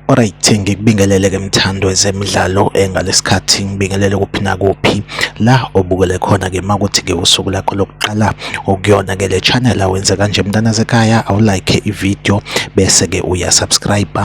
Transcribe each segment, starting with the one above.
Alright, ngikubingelele ke mthando wezemidlalo ngalesikhathi ngibingelele kuphi nakuphi la obukele khona ke makuthi ke usuku lakho lokuqala okuyona ke le channel awenze kanje mntana zekhaya awulike ivideo bese ke uya subscribe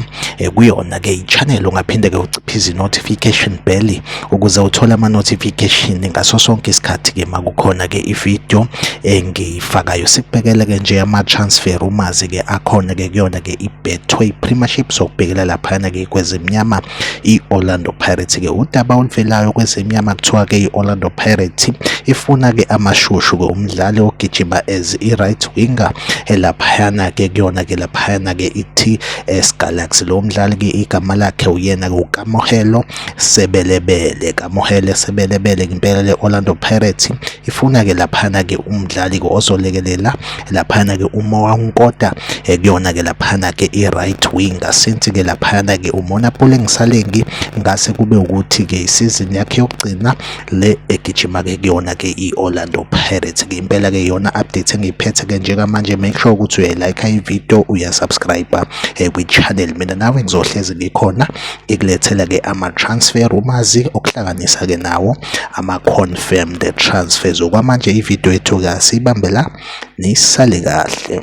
kuyona ke i-channel ungaphinde ke uciphize notification bell ukuze uthole ama notification ngaso sonke isikhathi ke makukhona ke ivideo engiyifakayo. Sikubhekele ke nje ama transfer rumors ke akhona ke kuyona ke i-Betway Premiership sokubhekela lapha ke kwezemnyama i-Orlando Pirates ke udaba oluvelayo kwezemnyama kuthiwa ke i-Orlando Pirates ifuna ke amashushu ke umdlali ogijima as i-right winger elaphayana ke kuyona ke laphayana ke i-TS Galaxy. Lo mdlali ke igama lakhe uyena ke uKamohelo Sebelebele. Kamohelo Sebelebele impela le-Orlando Pirates ifuna ke laphana ke umdlali ke ozolekelela laphana ke uMoa Nkoda kuyona ke laphana ke i-right winger since ke laphana ke uMonapole Ngisalengi ngase kube ukuthi ke isizini yakhe yokugcina le egijima ke kuyona ke i-Orlando Pirates ke impela ke yona update engiyiphethe ke njengamanje. Make sure ukuthi uyalike ivideo uyasubscribe kwi-channel. Mina nawe ngizohlezi ngikhona ikulethela ke ama transfer rumors okuhlanganisa ke nawo ama confirmed transfers. Okwamanje ivideo yethu ke siyibambela nisale kahle.